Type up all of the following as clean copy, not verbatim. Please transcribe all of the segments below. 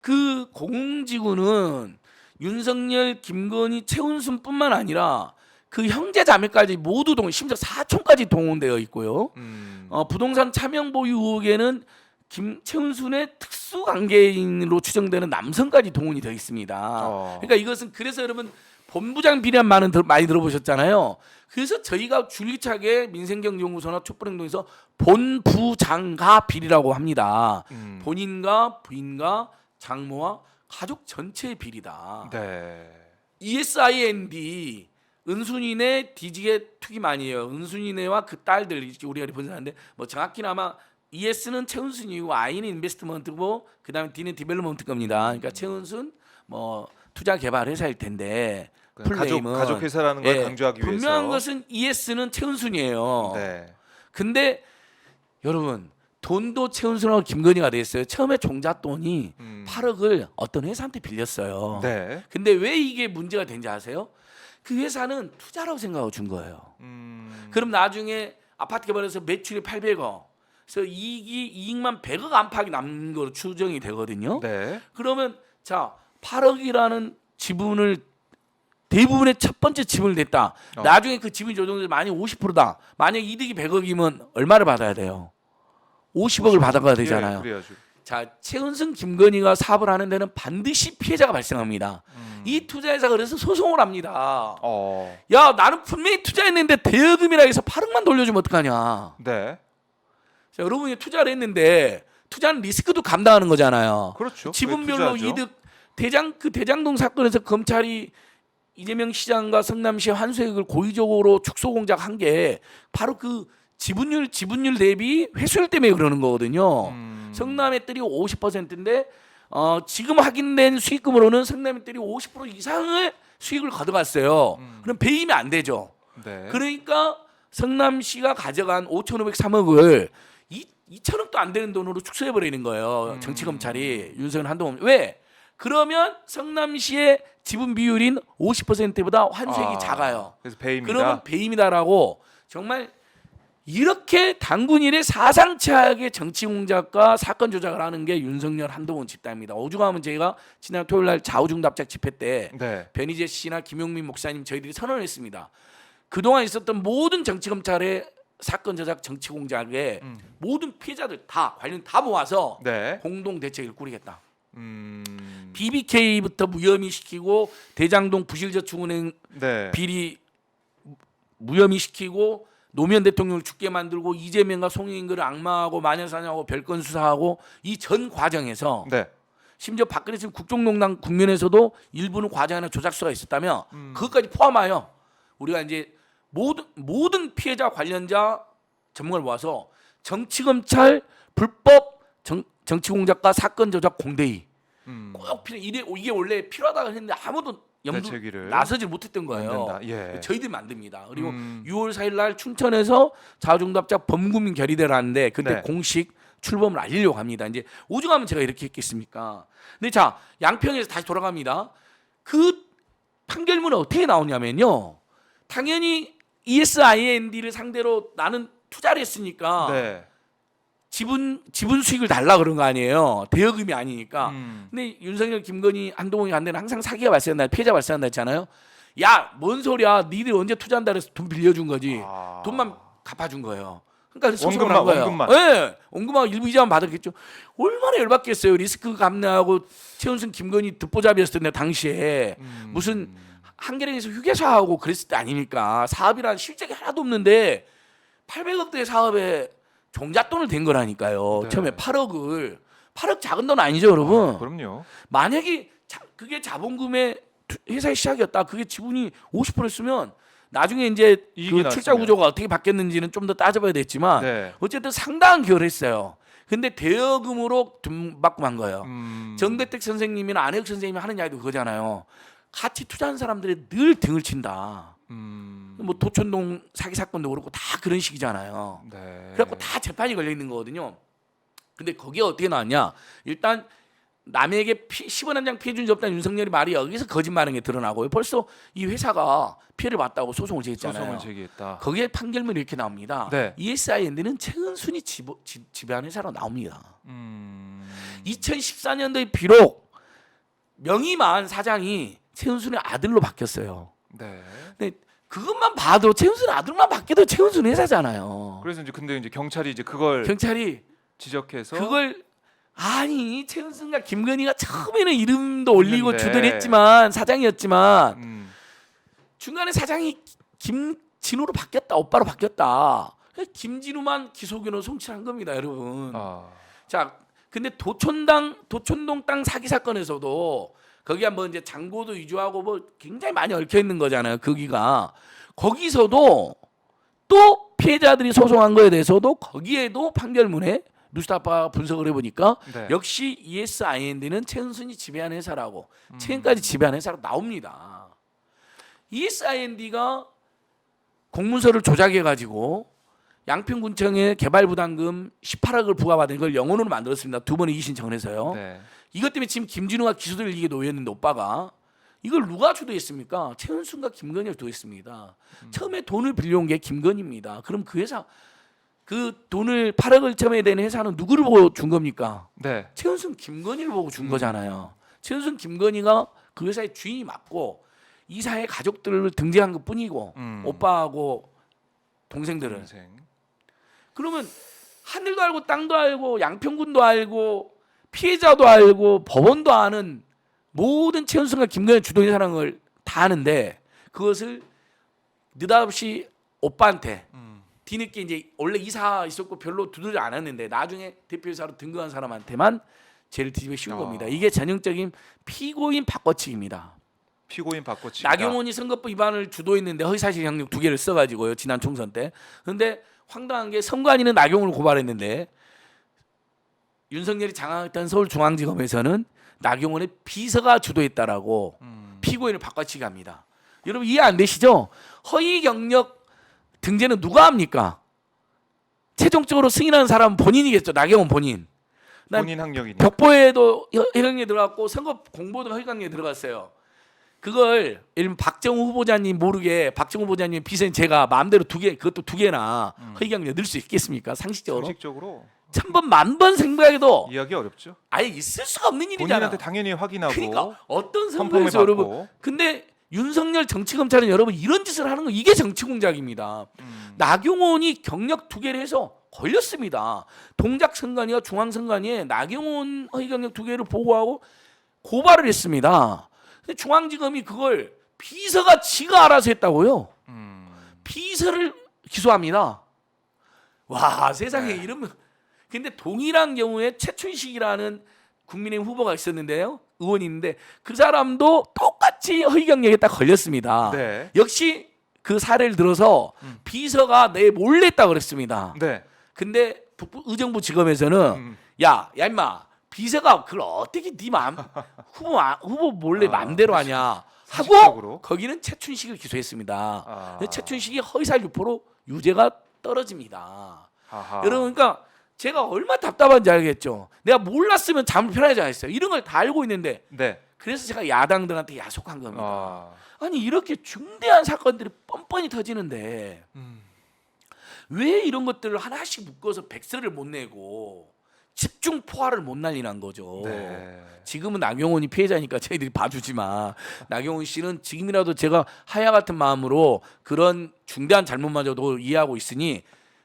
그 공공지구는 윤석열, 김건희, 최은순뿐만 아니라 그 형제 자매까지 모두 심지어 사촌까지 동원되어 있고요. 부동산 차명 보유 의혹에는 최은순의 특수 관계인으로 추정되는 남성까지 동원이 되어 있습니다. 그러니까 이것은 그래서 여러분 본부장 비리한 말은 많이 들어보셨잖아요. 그래서 저희가 줄기차게 민생경제연구소나 촛불행동에서 본부장가 비리라고 합니다. 본인과 부인과 장모와 가족 전체의 비리다. 네. ESIND 은순이네 뒤지게 투기 많이 해요. 은순이네와 그 딸들 우리가 리포트하는데 뭐 정확히는 아마 ES는 최은순이고 I는 인베스트먼트고 그다음에 D는 디벨롭먼트 겁니다. 그러니까 최은순 뭐 투자 개발 회사일 텐데 가족 회사라는 걸 강조하기 위해서 분명한 것은 ES는 최은순이에요. 네. 근데 여러분 돈도 최은순하고 김건희가 됐어요. 처음에 종잣돈이 8억을 어떤 회사한테 빌렸어요. 네. 근데 왜 이게 문제가 된지 아세요? 그 회사는 투자라고 생각하고 준 거예요. 그럼 나중에 아파트 개발해서 매출이 800억, 그래서 이익만 100억 안팎이 남는 거로 추정이 되거든요. 네. 그러면 자 8억이라는 지분을 대부분의 첫 번째 지분을 냈다. 나중에 그 지분이 조정돼서 만약 50%다. 만약 이득이 100억이면 얼마를 받아야 돼요? 50억을 받아가야 되잖아요. 예, 자, 최은순, 김건희가 사업을 하는 데는 반드시 피해자가 발생합니다. 이 투자회사가 그래서 소송을 합니다. 야, 나는 분명히 투자했는데 대여금이라 해서 8억만 돌려주면 어떡하냐. 네. 자, 여러분이 투자를 했는데 투자는 리스크도 감당하는 거잖아요. 그렇죠. 지분별로 투자하죠. 이득 대장동 사건에서 검찰이 이재명 시장과 성남시 환수액을 고의적으로 축소 공작한 게 바로 그 지분율 대비 회수율 때문에 그러는 거거든요. 성남의 뜰이 50%인데 지금 확인된 수익금으로는 성남의 뜰이 50% 이상의 수익을 가져갔어요. 그럼 배임이 안 되죠. 네. 그러니까 성남시가 가져간 5,503억을 2천억도 안 되는 돈으로 축소해 버리는 거예요. 정치검찰이 윤석열 한동훈 왜? 그러면 성남시의 지분 비율인 50%보다 환수액이 작아요. 그래서 배임이다. 그러면 배임이다라고 정말 이렇게 단군일에 사상치하게 정치 공작과 사건 조작을 하는 게 윤석열 한동훈 집단입니다. 오죽하면 저희가 지난 토요일 날 좌우중답작 집회 때 네. 변희재 씨나 김용민 목사님 저희들이 선언했습니다. 그동안 있었던 모든 정치 검찰의 사건 조작 정치 공작에 모든 피해자들 다 관련 다 모아서 네. 공동 대책을 꾸리겠다. 음. BBK부터 무혐의시키고 대장동 부실저축은행 네. 비리 무혐의시키고 노무현 대통령을 죽게 만들고 이재명과 송영길을 악마하고 마녀사냥하고 별건 수사하고 이 전 과정에서 네. 심지어 박근혜 지금 국정농단 국면에서도 일부는 과장이나 조작수가 있었다며 그것까지 포함하여 우리가 이제 모든 피해자 관련자 전문가를 모아서 정치검찰 불법 정치 공작과 사건 조작 공대위 꼭 이게 원래 필요하다고 했는데 아무도 대책위를 나서지 못했던 거예요. 예. 저희들이 만듭니다. 그리고 6월 4일 날 춘천에서 좌중답작 범국민 결의대를 하는데 그때 네. 공식 출범을 알리려고 합니다. 이제 오죽하면 제가 이렇게 했겠습니까? 근데 자 양평에서 다시 돌아갑니다. 그 판결문은 어떻게 나오냐면요. 당연히 ESIND를 상대로 나는 투자를 했으니까 네. 지분 수익을 달라 그런 거 아니에요. 대여금이 아니니까. 근데 윤석열, 김건희, 한동훈이 간 데는 항상 사기가 발생한다, 피해자 발생한다 했잖아요. 야, 뭔 소리야? 니들 언제 투자한다 그래서 돈 빌려준 거지. 돈만 갚아준 거예요. 그러니까 소송을 한 거예요. 원금만. 네, 원금하고 일부 이자만 받았겠죠. 얼마나 열받겠어요. 리스크 감내하고 최은순, 김건희 듣보잡이었을 때 당시에 무슨 한겨레에서 휴게소하고 그랬을 때 아닙니까? 사업이란 실적이 하나도 없는데 800억대 사업에 종잣돈을 댄 거라니까요. 네. 처음에 8억 작은 돈 아니죠, 여러분. 그럼요. 만약에 그게 자본금의 회사의 시작이었다. 그게 지분이 50%였으면 나중에 이제 그 출자 구조가 어떻게 바뀌었는지는 좀 더 따져봐야 됐지만 네. 어쨌든 상당한 기여를 했어요. 근데 대여금으로 돈 받고 만 거예요. 정대택 선생님이나 안혜욱 선생님이 하는 이야기도 그거잖아요. 같이 투자한 사람들이 늘 등을 친다. 뭐 도촌동 사기 사건도 그렇고 다 그런 식이잖아요. 네. 그래갖고 다 재판이 걸려 있는 거거든요. 근데 거기에 어떻게 나왔냐? 일단 남에게 10원 한 장 피해 준 적 없다는 윤석열이 말이 여기서 거짓말인 게 드러나고요. 벌써 이 회사가 피해를 봤다고 소송을 제기했잖아요. 소송을 제기했다. 거기에 판결문이 이렇게 나옵니다. 네. ESIND는 최은순이 지배한 회사로 나옵니다. 2014년도에 비록 명의만 사장이 최은순의 아들로 바뀌었어요. 네. 근데 그것만 봐도 최은순 아들만 바뀌어도 최은순 회사잖아요. 그래서 이제 근데 이제 경찰이 이제 그걸 경찰이 지적해서 그걸 아니 최은순과 김건희가 처음에는 이름도 올리고 했는데. 주도를 했지만 사장이었지만 음. 중간에 사장이 김진우로 바뀌었다. 오빠로 바뀌었다. 김진우만 기소견을 송치한 겁니다, 여러분. 자, 근데 도촌동 땅 사기 사건에서도 거기 한번 이제 장고도 위조하고 뭐 굉장히 많이 얽혀 있는 거잖아요. 거기가 거기서도 또 피해자들이 소송한 거에 대해서도 거기에도 판결문에 뉴스타파 분석을 해보니까 네. 역시 ESIND는 최은순이 지배한 회사라고 최근까지 지배한 회사라고 나옵니다. ESIND가 공문서를 조작해가지고 양평군청에 개발부담금 18억을 부과받은 걸 영원으로 만들었습니다. 2번의 이의 신청을 해서요. 네. 이것 때문에 지금 김진우가 기소될 이게 놓였는데 오빠가 이걸 누가 주도했습니까? 최은순과 김건희가 주도했습니다. 처음에 돈을 빌려온 게 김건희입니다. 그럼 그 회사 그 돈을 8억을 처음에 낸 회사는 누구를 보고 준 겁니까? 네. 최은순 김건희를 보고 준 거잖아요. 최은순 김건희가 그 회사의 주인이 맞고 이사의 가족들을 등재한 것뿐이고 오빠하고 동생들은 동생. 그러면 하늘도 알고 땅도 알고 양평군도 알고 피해자도 알고 법원도 아는 모든 최은순과 김건희 주도인 사람을 다 아는데 그것을 느닷없이 오빠한테 뒤늦게 이제 원래 이사 있었고 별로 두드리지 않았는데 나중에 대표이사로 등극한 사람한테만 죄를 뒤집어 씌운 겁니다. 이게 전형적인 피고인 바꿔치기입니다. 피고인 바꿔치기. 나경원이 선거법 위반을 주도했는데 허위사실 형량 2개를 써가지고요 지난 총선 때. 그런데 황당한 게 선관위는 나경원을 고발했는데 윤석열이 장악했던 서울중앙지검에서는 나경원의 비서가 주도했다라고 피고인을 바꿔치기 합니다. 여러분 이해 안 되시죠? 허위 경력 등재는 누가 합니까? 최종적으로 승인하는 사람은 본인이겠죠. 나경원 본인. 본인 학력이니까. 벽보에도 허위경력에 들어갔고 선거 공보도 허위경력에 들어갔어요. 그걸 예를 들면 박정우 후보자님 모르게 박정우 후보자님 비서인 제가 마음대로 그것도 두 개나 허위경력 넣을 수 있겠습니까? 상식적으로. 상식적으로 천번 만번 생각해도 이해하기 어렵죠. 아예 있을 수가 없는 일이잖아. 본인한테 당연히 확인하고 그러니까 어떤 펌펌해 선거에서 여러분 받고. 근데 윤석열 정치검찰은 여러분 이런 짓을 하는 거 이게 정치 공작입니다. 나경원이 경력 2개를 해서 걸렸습니다. 동작선관위와 중앙선관위에 나경원 허위 경력 2개를 보고하고 고발을 했습니다. 근데 중앙지검이 그걸 비서가 지가 알아서 했다고요. 비서를 기소합니다. 와 세상에 네. 이러면 근데 동일한 경우에 최춘식이라는 국민의힘 후보가 있었는데요. 의원이 있는데 그 사람도 똑같이 허위 경력에 딱 걸렸습니다. 네. 역시 그 사례를 들어서 비서가 내 몰래 했다고 그랬습니다. 네. 근데 의정부 지검에서는 야 임마 비서가 그걸 어떻게 네 마음 후보 몰래 마음대로 하냐 하고 상식적으로. 거기는 최춘식을 기소했습니다. 아. 최춘식이 허위사실 유포로 유죄가 떨어집니다. 아하. 여러분 그러니까 제가 얼마나 답답한지 알겠죠. 내가 몰랐으면 잠을 편하지 않았어요. 이런 걸 다 알고 있는데 네. 그래서 제가 야당들한테 야속한 겁니다. 아. 아니 이렇게 중대한 사건들이 뻔뻔히 터지는데 왜 이런 것들을 하나씩 묶어서 백서를 못 내고 집중 포화를 못 날리는 거죠. 네. 지금은 나경원이 피해자니까 저희들이 봐주지만 나경원 씨는 지금이라도 제가 하야 같은 마음으로 그런 중대한 잘못마저도 이해하고 있으니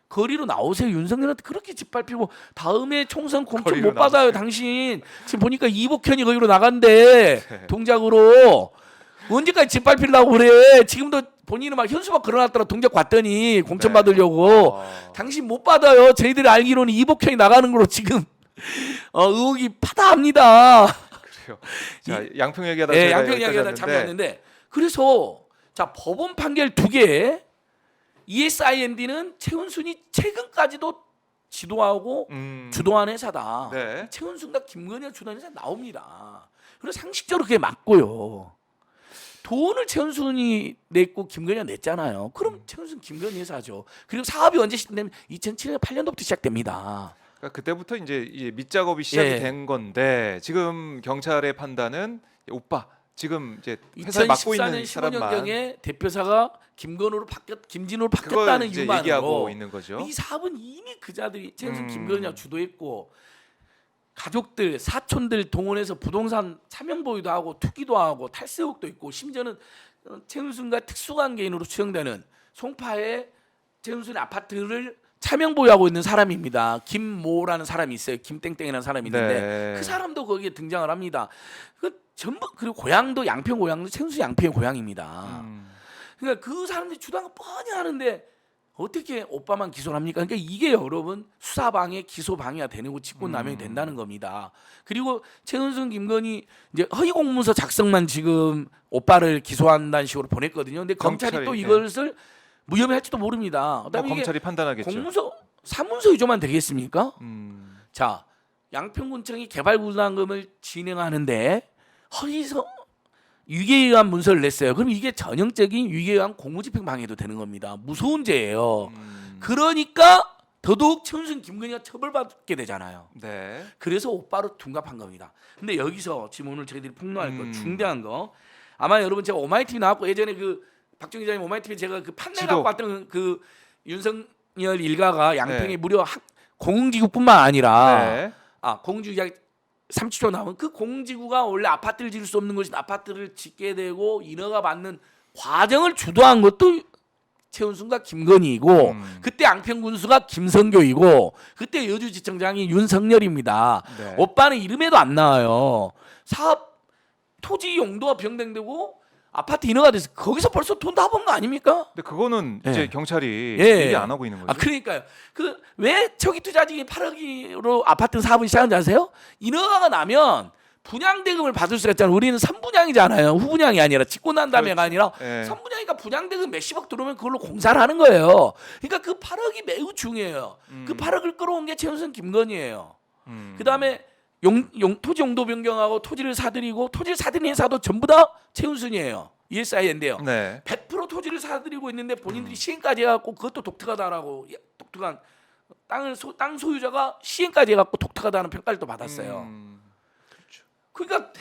거리로 나오세요. 윤석열한테 그렇게 짓밟히고 다음에 총선 공천 못 받아요. 당신 지금 보니까 이복현이 거기로 나간대. 네. 동작으로 언제까지 짓밟히려고 그래. 지금도 본인은 막 현수막 걸어놨더라. 동작 봤더니 공천 네. 받으려고. 당신 못 받아요. 저희들이 알기로는 이복현이 나가는 걸로 지금 의혹이 파다합니다. 그래요. 자 양평 얘기하다 네, 저희가 양평 이야기하다 여기까지 잠깐만는데 그래서 자 법원 판결 2개 ESIND는 최은순이 최근까지도 지도하고 주도한 회사다. 네. 최은순과 김건희가 주도한 회사 나옵니다. 그래서 상식적으로 그게 맞고요. 돈을 최은순이 냈고 김건희가 냈잖아요. 그럼 최은순 김건희 회사죠. 그리고 사업이 언제 시작되면 2007년 8년도부터 시작됩니다. 그러니까 그때부터 이제 밑작업이 시작이 예. 된 건데 지금 경찰의 판단은 오빠 지금 이제 회사를 맡고 있는 2014년 사람만 15년경에 대표사가 김진우로 그걸 바뀌었다는 이제 얘기하고 이유만으로 있는 거죠. 이 사업은 이미 그자들이 최은순 음. 김건희가 주도했고 가족들, 사촌들 동원해서 부동산 차명 보유도 하고 투기도 하고 탈세 의혹도 있고 심지어는 최은순과 특수관계인으로 추정되는 송파의 최은순의 아파트를 차명 보유하고 있는 사람입니다. 김모라는 사람이 있어요. 김땡땡이라는 사람이 있는데 네. 그 사람도 거기에 등장을 합니다. 그 전부 그리고 고향도 양평 고향도 최은순 양평의 고향입니다. 그러니까 그 사람들이 주장을 뻔히 하는데 어떻게 오빠만 기소를 합니까? 그러니까 이게 여러분 수사방해 기소 방해가 되는 거 직권남용이 된다는 겁니다. 그리고 최은순 김건희 이제 허위 공문서 작성만 지금 오빠를 기소한다는 식으로 보냈거든요. 근데 검찰이 또 검찰이, 이것을 무혐의할지도 모릅니다. 그다음에 이게 검찰이 판단하겠죠. 공문서 사문서 위조만 되겠습니까? 자, 양평군청이 개발구상금을 진행하는데 허위서 유기에 의한 문서를 냈어요. 그럼 이게 전형적인 유기에 의한 공무집행 방해도 되는 겁니다. 무서운 죄예요. 그러니까 더더욱 최은순 김건희가 처벌받게 되잖아요. 네. 그래서 오빠로 둔갑한 겁니다. 근데 여기서 지금 오늘 저희들이 폭로할 거 중대한 거 아마 여러분 제가 오마이TV 나왔고 예전에 그 박정 기자님 오마이TV 제가 그 판례 지도. 갖고 왔던 그 윤석열 일가가 양평에 네. 무려 공공지구뿐만 아니라 네. 공공지구 약 30초 나온 그 공지구가 원래 아파트를 지을 수 없는 것이 아파트를 짓게 되고 인허가 받는 과정을 주도한 것도 최은순과 김건희이고 그때 양평군수가 김성교이고 그때 여주지청장이 윤석열입니다. 네. 오빠는 이름에도 안 나와요. 사업 토지 용도가 변경되고 아파트 인허가 돼서 거기서 벌써 돈 다 번 거 아닙니까? 근데 그거는 예. 이제 경찰이 예. 얘기 안 하고 있는 거죠. 그러니까요. 그 왜 초기 투자직이 8억으로 아파트 사업을 시작한지 아세요? 인허가가 나면 분양 대금을 받을 수가 있잖아요. 우리는 선분양이잖아요. 후분양이 아니라 짓고 난 다음에가 아니라 예. 선분양이니까 분양 대금 몇십억 들어오면 그걸로 공사를 하는 거예요. 그러니까 그 8억이 매우 중요해요. 그 8억을 끌어온 게 최은순 김건희예요. 그다음에 토지 용도 변경하고 토지를 사들이고 토지를 사들인 회사도 전부 다 최은순이에요. ESI인데요. 네. 100% 토지를 사들이고 있는데 본인들이 시행까지 해갖고 그것도 독특하다라고 독특한 땅 소유자가 시행까지 해갖고 독특하다는 평가를 또 받았어요. 그렇죠. 그러니까